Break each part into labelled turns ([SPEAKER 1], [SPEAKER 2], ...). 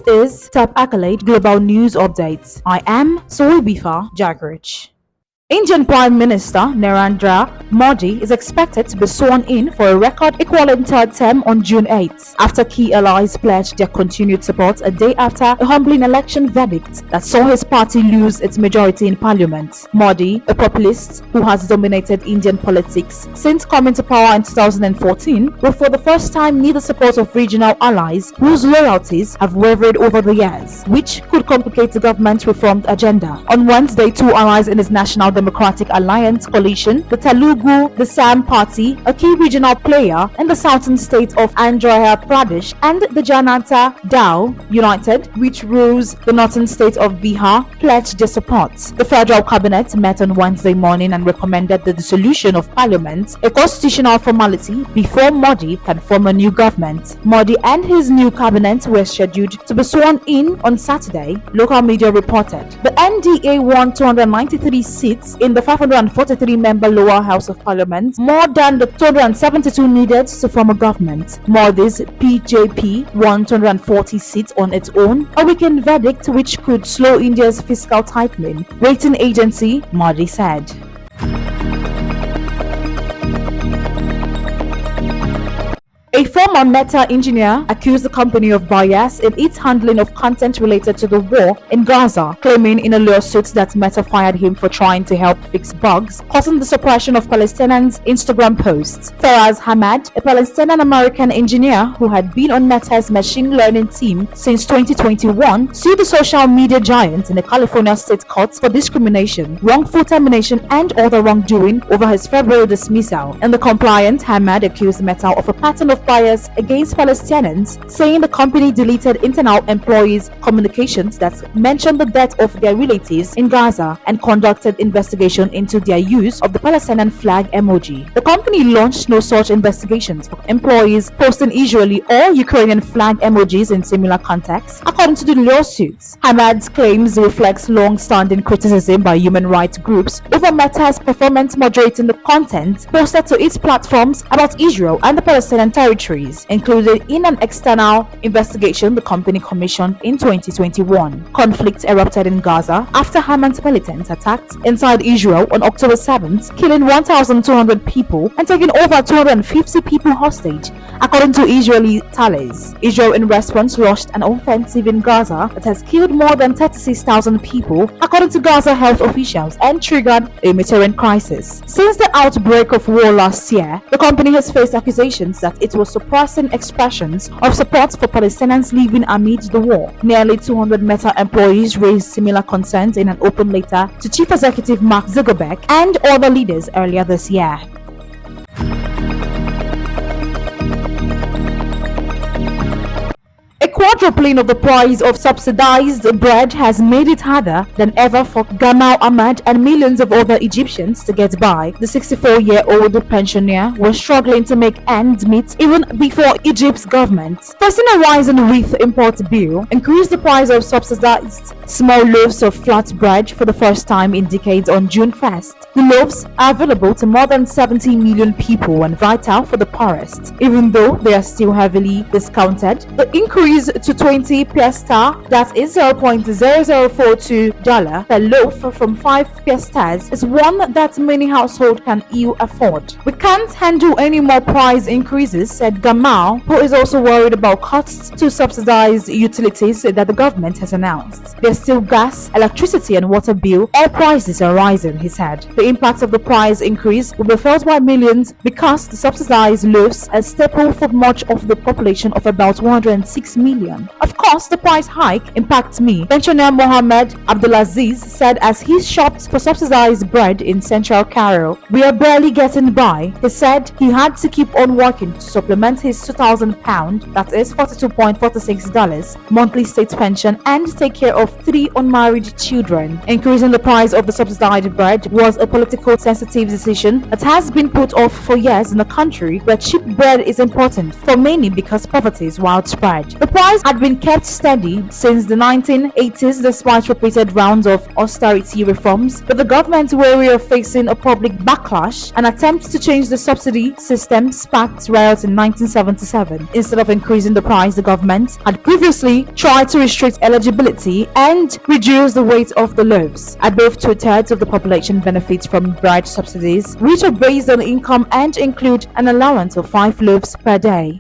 [SPEAKER 1] This is Top Accolade Global News Updates. I am Soibifa Jagrich. Indian Prime Minister Narendra Modi is expected to be sworn in for a record equivalent third term on June 8, after key allies pledged their continued support a day after a humbling election verdict that saw his party lose its majority in parliament. Modi, a populist who has dominated Indian politics since coming to power in 2014, will for the first time need the support of regional allies whose loyalties have wavered over the years, which could complicate the government's reformed agenda. On Wednesday, two allies in his National Democratic Alliance coalition, the Telugu Desam Party, a key regional player in the southern state of Andhra Pradesh, and the Janata Dal United, which rules the northern state of Bihar, pledged their support. The federal cabinet met on Wednesday morning and recommended the dissolution of parliament, a constitutional formality, before Modi can form a new government. Modi and his new cabinet were scheduled to be sworn in on Saturday, local media reported. The NDA won 293 seats in the 543-member lower house of parliament, more than the 272 needed to form a government. Modi's BJP won 240 seats on its own, a weekend verdict which could slow India's fiscal tightening, rating agency Modi said. A former Meta engineer accused the company of bias in its handling of content related to the war in Gaza, claiming in a lawsuit that Meta fired him for trying to help fix bugs causing the suppression of Palestinians' Instagram posts. Faraz Hamad, a Palestinian-American engineer who had been on Meta's machine learning team since 2021, sued the social media giant in a California state court for discrimination, wrongful termination, and other wrongdoing over his February dismissal. In the complaint, Hamad accused Meta of a pattern of bias against Palestinians, saying the company deleted internal employees' communications that mentioned the death of their relatives in Gaza and conducted investigation into their use of the Palestinian flag emoji. The company launched no such investigations for employees posting Israeli or Ukrainian flag emojis in similar contexts, according to the lawsuits. Hamad's claims reflects long-standing criticism by human rights groups over Meta's performance moderating the content posted to its platforms about Israel and the Palestinian territories, included in an external investigation the company commissioned in 2021. Conflict erupted in Gaza after Hamas militants attacked inside Israel on October 7th, killing 1,200 people and taking over 250 people hostage, according to Israeli tallies. Israel in response launched an offensive in Gaza that has killed more than 36,000 people, according to Gaza health officials, and triggered a humanitarian crisis. Since the outbreak of war last year, the company has faced accusations that it was suppressing expressions of support for Palestinians living amid the war. Nearly 200 Meta employees raised similar concerns in an open letter to Chief Executive Mark Zuckerberg and other leaders earlier this year. Quadrupling of the price of subsidized bread has made it harder than ever for Gamal Ahmad and millions of other Egyptians to get by. The 64-year-old pensioner was struggling to make ends meet even before Egypt's government, facing a rise in wheat import bill, increased the price of subsidized small loaves of flat bread for the first time in decades on June 1st. The loaves are available to more than 70 million people and vital for the poorest. Even though they are still heavily discounted, the increase to 20 piastres, that is $0.0042 per loaf from 5 piastres, is one that many households can ill afford. We can't handle any more price increases, said Gamal, who is also worried about cuts to subsidized utilities that the government has announced. There's still gas, electricity and water bill. All prices are rising, he said. The impact of the price increase will be felt by millions because the subsidized loaves are a staple for much of the population of about 106 million. Of course, the price hike impacts me, pensioner Mohammed Abdulaziz said as he shopped for subsidized bread in central Cairo. We are barely getting by. He said he had to keep on working to supplement his £2,000, that is $42.46 monthly state pension, and take care of 3 unmarried children. Increasing the price of the subsidized bread was a politically sensitive decision that has been put off for years in a country where cheap bread is important for many because poverty is widespread. The price had been kept steady since the 1980s despite repeated rounds of austerity reforms, with the government wary of facing a public backlash. An attempt to change the subsidy system sparked riots in 1977. Instead of increasing the price, the government had previously tried to restrict eligibility and reduce the weight of the loaves. Above 2/3 of the population benefits from bread subsidies, which are based on income and include an allowance of 5 loaves per day.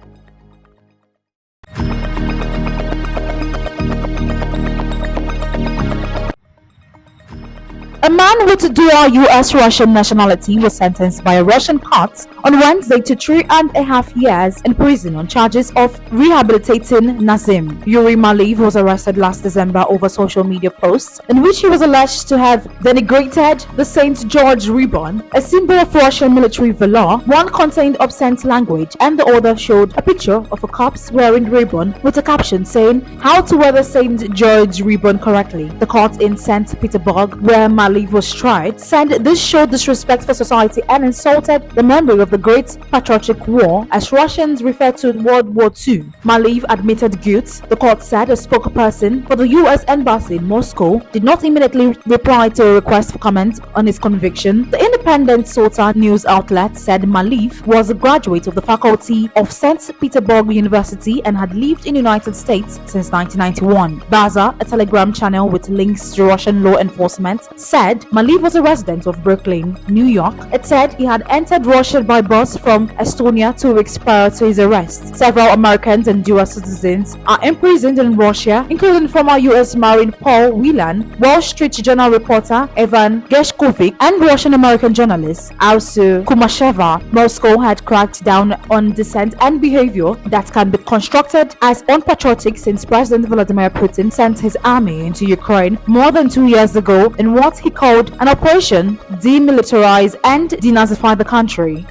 [SPEAKER 1] A man with dual US-Russian nationality was sentenced by a Russian court on Wednesday to 3.5 years in prison on charges of rehabilitating Nazim. Yuri Maliv was arrested last December over social media posts in which he was alleged to have denigrated the St. George ribbon, a symbol of Russian military valor. One contained obscene language and the other showed a picture of a corpse wearing ribbon with a caption saying how to wear the St. George ribbon correctly. The court in St. Petersburg, where Maliv was tried, said this showed disrespect for society and insulted the memory of the Great Patriotic War, as Russians refer to World War II. Maliv admitted guilt. The court said a spokesperson for the US Embassy in Moscow did not immediately reply to a request for comment on his conviction. The independent Sota news outlet said Maliv was a graduate of the faculty of St. Petersburg University and had lived in the United States since 1991. Baza, a Telegram channel with links to Russian law enforcement, said Maliv was a resident of Brooklyn, New York. It said he had entered Russia by bus from Estonia 2 weeks prior to his arrest. Several Americans and dual citizens are imprisoned in Russia, including former U.S. Marine Paul Whelan, Wall Street Journal reporter Evan Gershkovich, and Russian-American journalist Arsu Kumasheva. Moscow had cracked down on dissent and behavior that can be constructed as unpatriotic since President Vladimir Putin sent his army into Ukraine more than 2 years ago in what he called an operation demilitarize and denazify the country.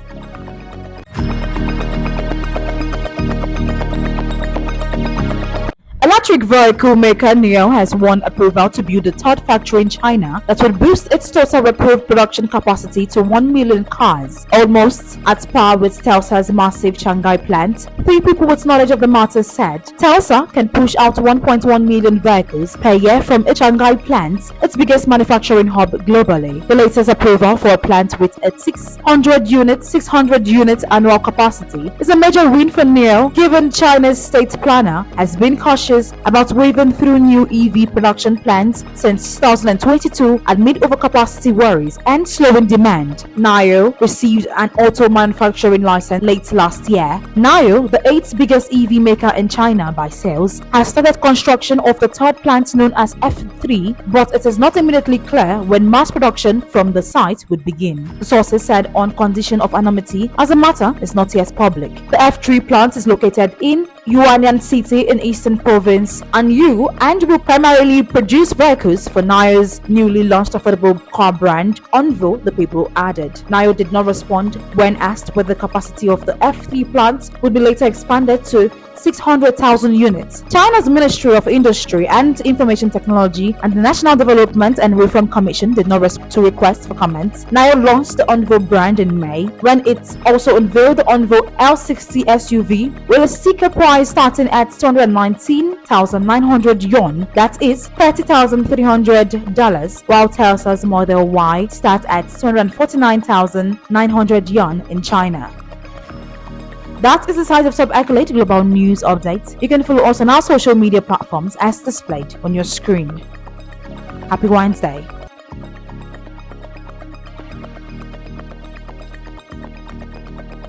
[SPEAKER 1] Electric vehicle maker NIO has won approval to build a third factory in China that will boost its total approved production capacity to 1 million cars, almost at par with Telsa's massive Shanghai plant. 3 people with knowledge of the matter said Telsa can push out 1.1 million vehicles per year from its Shanghai plant, its biggest manufacturing hub globally. The latest approval for a plant with a 600 units annual capacity is a major win for NIO, given China's state planner has been cautious about waving through new EV production plans since 2022 amid overcapacity worries and slowing demand. NIO received an auto manufacturing license late last year. NIO, the 8th biggest EV maker in China by sales, has started construction of the third plant known as F3, but it is not immediately clear when mass production from the site would begin. The sources said on condition of anonymity, as the matter is not yet public. The F3 plant is located in Yuanyang City in Eastern Province and will primarily produce vehicles for NIO's newly launched affordable car brand, Onvo, the people added. NIO did not respond when asked whether the capacity of the F3 plant would be later expanded to 600,000 units. China's Ministry of Industry and Information Technology and the National Development and Reform Commission did not respond to requests for comments. NIO launched the Onvo brand in May, when it also unveiled the Onvo L60 SUV with a sticker price starting at 219,900 yuan, that is $30,300, while Telsa's Model Y starts at 249,900 yuan in China. That is the size of Sub-Accolade Global News Updates. You can follow us on our social media platforms as displayed on your screen. Happy Wednesday.